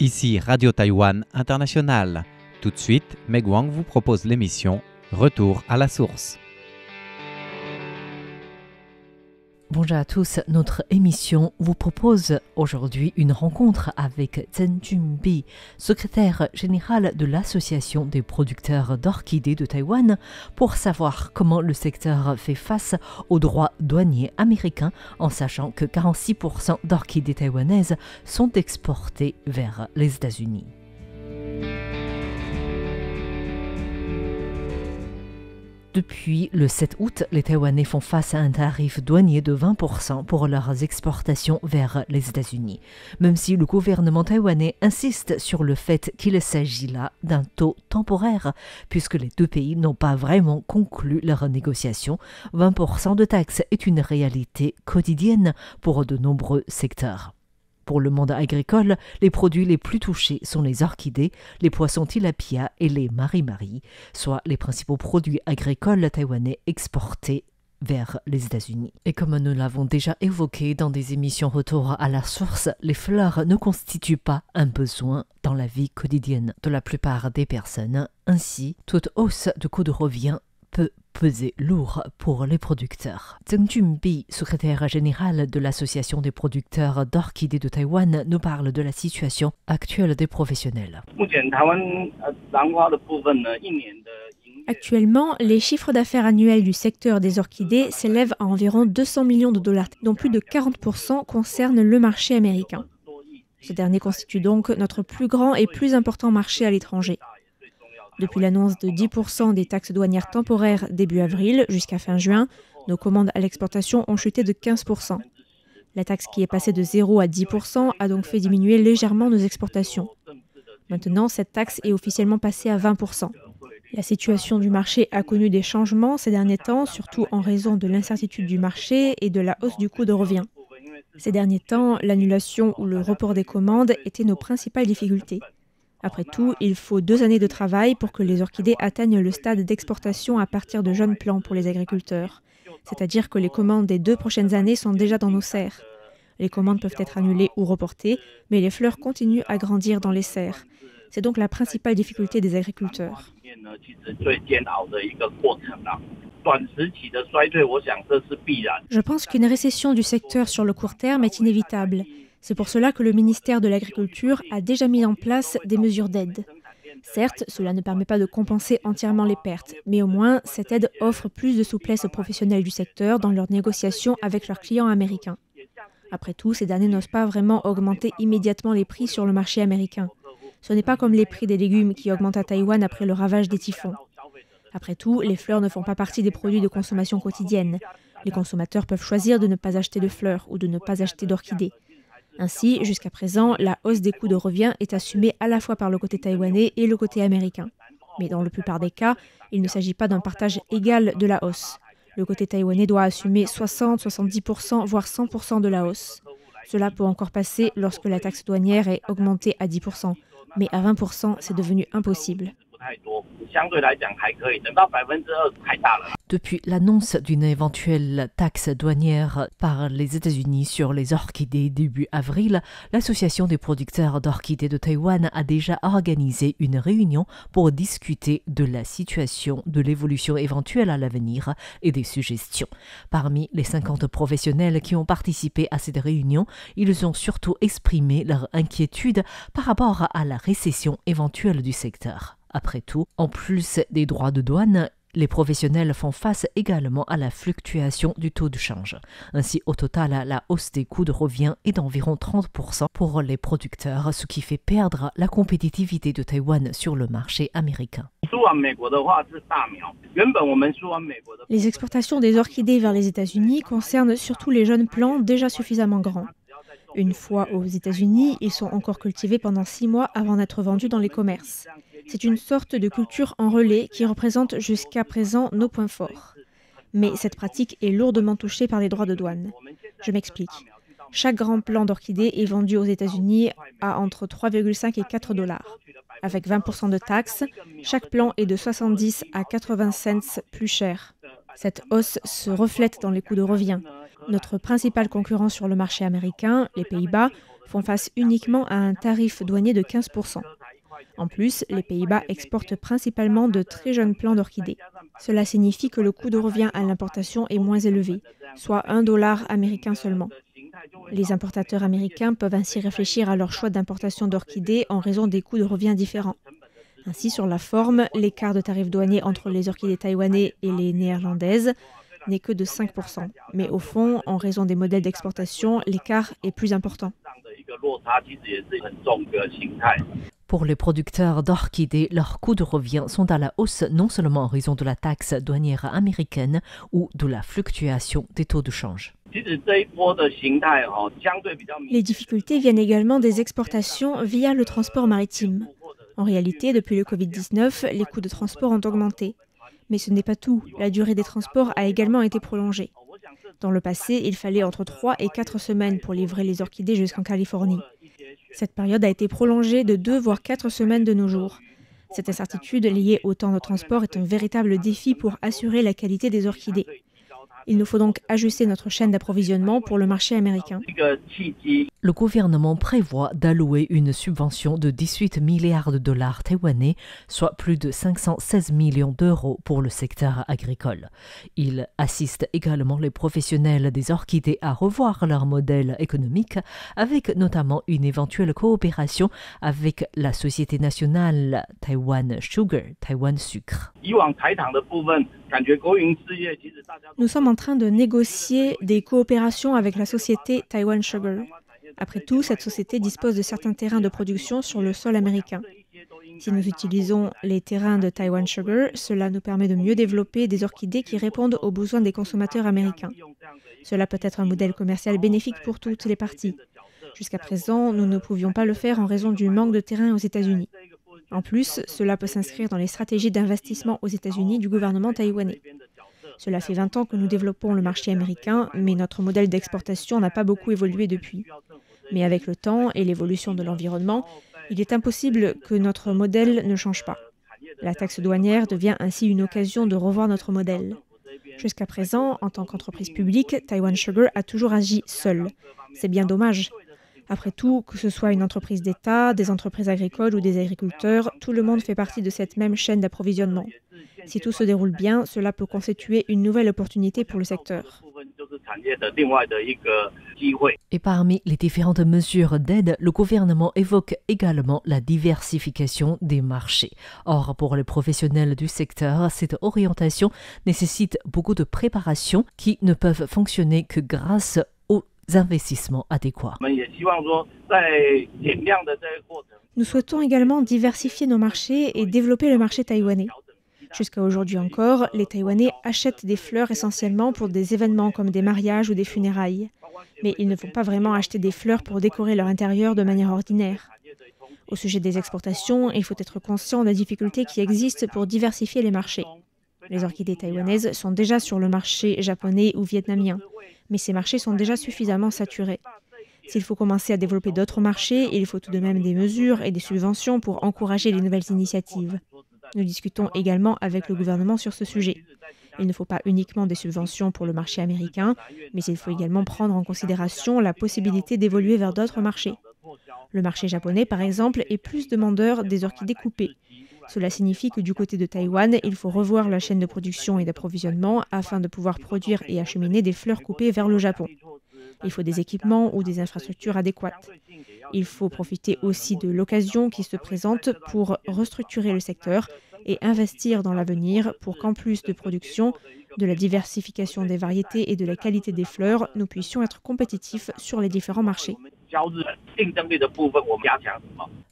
Ici Radio Taïwan International. Tout de suite, Meg Wang vous propose l'émission Retour à la source. Bonjour à tous, notre émission vous propose aujourd'hui une rencontre avec Zheng Junbi, secrétaire général de l'Association des producteurs d'orchidées de Taïwan, pour savoir comment le secteur fait face aux droits douaniers américains, en sachant que 46% d'orchidées taïwanaises sont exportées vers les États-Unis. Depuis le 7 août, les Taïwanais font face à un tarif douanier de 20% pour leurs exportations vers les États-Unis, même si le gouvernement taïwanais insiste sur le fait qu'il s'agit là d'un taux temporaire, puisque les deux pays n'ont pas vraiment conclu leurs négociations. 20% de taxes est une réalité quotidienne pour de nombreux secteurs. Pour le monde agricole, les produits les plus touchés sont les orchidées, les poissons tilapia et les maris-maris, soit les principaux produits agricoles taïwanais exportés vers les États-Unis. Et comme nous l'avons déjà évoqué dans des émissions Retour à la source, les fleurs ne constituent pas un besoin dans la vie quotidienne de la plupart des personnes. Ainsi, toute hausse de coût de revient peut peser lourd pour les producteurs. Zheng Junbi, secrétaire général de l'Association des producteurs d'orchidées de Taïwan, nous parle de la situation actuelle des professionnels. Actuellement, les chiffres d'affaires annuels du secteur des orchidées s'élèvent à environ 200 millions de dollars, dont plus de 40% concernent le marché américain. Ce dernier constitue donc notre plus grand et plus important marché à l'étranger. Depuis l'annonce de 10% des taxes douanières temporaires début avril jusqu'à fin juin, nos commandes à l'exportation ont chuté de 15%. La taxe qui est passée de 0 à 10% a donc fait diminuer légèrement nos exportations. Maintenant, cette taxe est officiellement passée à 20%. La situation du marché a connu des changements ces derniers temps, surtout en raison de l'incertitude du marché et de la hausse du coût de revient. Ces derniers temps, l'annulation ou le report des commandes étaient nos principales difficultés. Après tout, il faut 2 années de travail pour que les orchidées atteignent le stade d'exportation à partir de jeunes plants pour les agriculteurs. C'est-à-dire que les commandes des 2 prochaines années sont déjà dans nos serres. Les commandes peuvent être annulées ou reportées, mais les fleurs continuent à grandir dans les serres. C'est donc la principale difficulté des agriculteurs. Je pense qu'une récession du secteur sur le court terme est inévitable. C'est pour cela que le ministère de l'Agriculture a déjà mis en place des mesures d'aide. Certes, cela ne permet pas de compenser entièrement les pertes, mais au moins, cette aide offre plus de souplesse aux professionnels du secteur dans leurs négociations avec leurs clients américains. Après tout, ces derniers n'osent pas vraiment augmenter immédiatement les prix sur le marché américain. Ce n'est pas comme les prix des légumes qui augmentent à Taïwan après le ravage des typhons. Après tout, les fleurs ne font pas partie des produits de consommation quotidienne. Les consommateurs peuvent choisir de ne pas acheter de fleurs ou de ne pas acheter d'orchidées. Ainsi, jusqu'à présent, la hausse des coûts de revient est assumée à la fois par le côté taïwanais et le côté américain. Mais dans la plupart des cas, il ne s'agit pas d'un partage égal de la hausse. Le côté taïwanais doit assumer 60, 70%, voire 100% de la hausse. Cela peut encore passer lorsque la taxe douanière est augmentée à 10%. Mais à 20%, c'est devenu impossible. Depuis l'annonce d'une éventuelle taxe douanière par les États-Unis sur les orchidées début avril, l'Association des producteurs d'orchidées de Taïwan a déjà organisé une réunion pour discuter de la situation, de l'évolution éventuelle à l'avenir et des suggestions. Parmi les 50 professionnels qui ont participé à cette réunion, ils ont surtout exprimé leur inquiétude par rapport à la récession éventuelle du secteur. Après tout, en plus des droits de douane, les professionnels font face également à la fluctuation du taux de change. Ainsi, au total, la hausse des coûts de revient est d'environ 30% pour les producteurs, ce qui fait perdre la compétitivité de Taïwan sur le marché américain. Les exportations des orchidées vers les États-Unis concernent surtout les jeunes plants déjà suffisamment grands. Une fois aux États-Unis, ils sont encore cultivés pendant 6 mois avant d'être vendus dans les commerces. C'est une sorte de culture en relais qui représente jusqu'à présent nos points forts. Mais cette pratique est lourdement touchée par les droits de douane. Je m'explique. Chaque grand plant d'orchidées est vendu aux États-Unis à entre 3,5 et 4 dollars. Avec 20% de taxes, chaque plant est de 70 à 80 cents plus cher. Cette hausse se reflète dans les coûts de revient. Notre principal concurrent sur le marché américain, les Pays-Bas, font face uniquement à un tarif douanier de 15%. En plus, les Pays-Bas exportent principalement de très jeunes plants d'orchidées. Cela signifie que le coût de revient à l'importation est moins élevé, soit $1 américain seulement. Les importateurs américains peuvent ainsi réfléchir à leur choix d'importation d'orchidées en raison des coûts de revient différents. Ainsi, sur la forme, l'écart de tarif douanier entre les orchidées taïwanaises et les néerlandaises n'est que de 5%. Mais au fond, en raison des modèles d'exportation, l'écart est plus important. Pour les producteurs d'orchidées, leurs coûts de revient sont à la hausse non seulement en raison de la taxe douanière américaine ou de la fluctuation des taux de change. Les difficultés viennent également des exportations via le transport maritime. En réalité, depuis le Covid-19, les coûts de transport ont augmenté. Mais ce n'est pas tout. La durée des transports a également été prolongée. Dans le passé, il fallait entre 3 et 4 semaines pour livrer les orchidées jusqu'en Californie. Cette période a été prolongée de 2 voire 4 semaines de nos jours. Cette incertitude liée au temps de transport est un véritable défi pour assurer la qualité des orchidées. Il nous faut donc ajuster notre chaîne d'approvisionnement pour le marché américain. Le gouvernement prévoit d'allouer une subvention de 18 milliards de dollars taïwanais, soit plus de 516 millions d'euros pour le secteur agricole. Il assiste également les professionnels des orchidées à revoir leur modèle économique, avec notamment une éventuelle coopération avec la Société nationale Taiwan Sugar, Taïwan Sucre. Nous sommes en train de négocier des coopérations avec la société Taiwan Sugar. Après tout, cette société dispose de certains terrains de production sur le sol américain. Si nous utilisons les terrains de Taiwan Sugar, cela nous permet de mieux développer des orchidées qui répondent aux besoins des consommateurs américains. Cela peut être un modèle commercial bénéfique pour toutes les parties. Jusqu'à présent, nous ne pouvions pas le faire en raison du manque de terrain aux États-Unis. En plus, cela peut s'inscrire dans les stratégies d'investissement aux États-Unis du gouvernement taïwanais. Cela fait 20 ans que nous développons le marché américain, mais notre modèle d'exportation n'a pas beaucoup évolué depuis. Mais avec le temps et l'évolution de l'environnement, il est impossible que notre modèle ne change pas. La taxe douanière devient ainsi une occasion de revoir notre modèle. Jusqu'à présent, en tant qu'entreprise publique, Taiwan Sugar a toujours agi seule. C'est bien dommage. Après tout, que ce soit une entreprise d'État, des entreprises agricoles ou des agriculteurs, tout le monde fait partie de cette même chaîne d'approvisionnement. Si tout se déroule bien, cela peut constituer une nouvelle opportunité pour le secteur. Et parmi les différentes mesures d'aide, le gouvernement évoque également la diversification des marchés. Or, pour les professionnels du secteur, cette orientation nécessite beaucoup de préparation qui ne peuvent fonctionner que grâce aux investissements adéquats. Nous souhaitons également diversifier nos marchés et développer le marché taïwanais. Jusqu'à aujourd'hui encore, les Taïwanais achètent des fleurs essentiellement pour des événements comme des mariages ou des funérailles. Mais ils ne vont pas vraiment acheter des fleurs pour décorer leur intérieur de manière ordinaire. Au sujet des exportations, il faut être conscient des difficultés qui existent pour diversifier les marchés. Les orchidées taïwanaises sont déjà sur le marché japonais ou vietnamien, mais ces marchés sont déjà suffisamment saturés. S'il faut commencer à développer d'autres marchés, il faut tout de même des mesures et des subventions pour encourager les nouvelles initiatives. Nous discutons également avec le gouvernement sur ce sujet. Il ne faut pas uniquement des subventions pour le marché américain, mais il faut également prendre en considération la possibilité d'évoluer vers d'autres marchés. Le marché japonais, par exemple, est plus demandeur des orchidées coupées. Cela signifie que du côté de Taïwan, il faut revoir la chaîne de production et d'approvisionnement afin de pouvoir produire et acheminer des fleurs coupées vers le Japon. Il faut des équipements ou des infrastructures adéquates. Il faut profiter aussi de l'occasion qui se présente pour restructurer le secteur et investir dans l'avenir pour qu'en plus de production, de la diversification des variétés et de la qualité des fleurs, nous puissions être compétitifs sur les différents marchés.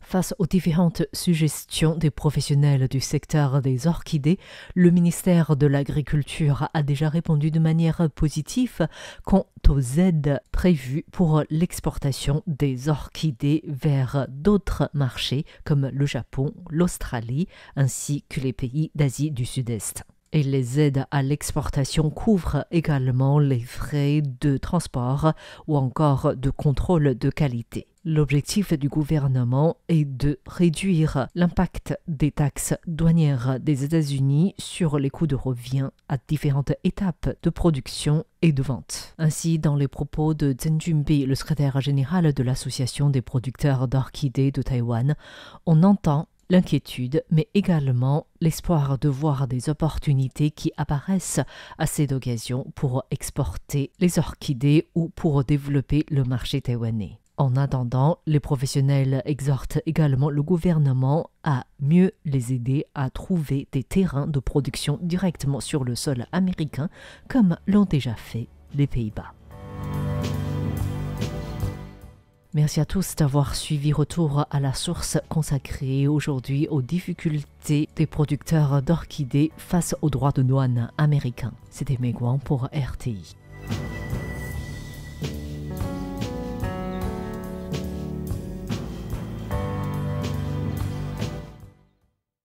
Face aux différentes suggestions des professionnels du secteur des orchidées, le ministère de l'Agriculture a déjà répondu de manière positive quant aux aides prévues pour l'exportation des orchidées vers d'autres marchés comme le Japon, l'Australie ainsi que les pays d'Asie du Sud-Est. Et les aides à l'exportation couvrent également les frais de transport ou encore de contrôle de qualité. L'objectif du gouvernement est de réduire l'impact des taxes douanières des États-Unis sur les coûts de revient à différentes étapes de production et de vente. Ainsi, dans les propos de Zheng Junbei, le secrétaire général de l'Association des producteurs d'orchidées de Taïwan, on entend l'inquiétude, mais également l'espoir de voir des opportunités qui apparaissent à cette occasion pour exporter les orchidées ou pour développer le marché taïwanais. En attendant, les professionnels exhortent également le gouvernement à mieux les aider à trouver des terrains de production directement sur le sol américain, comme l'ont déjà fait les Pays-Bas. Merci à tous d'avoir suivi Retour à la source consacré aujourd'hui aux difficultés des producteurs d'orchidées face aux droits de douane américains. C'était Meguang pour RTI.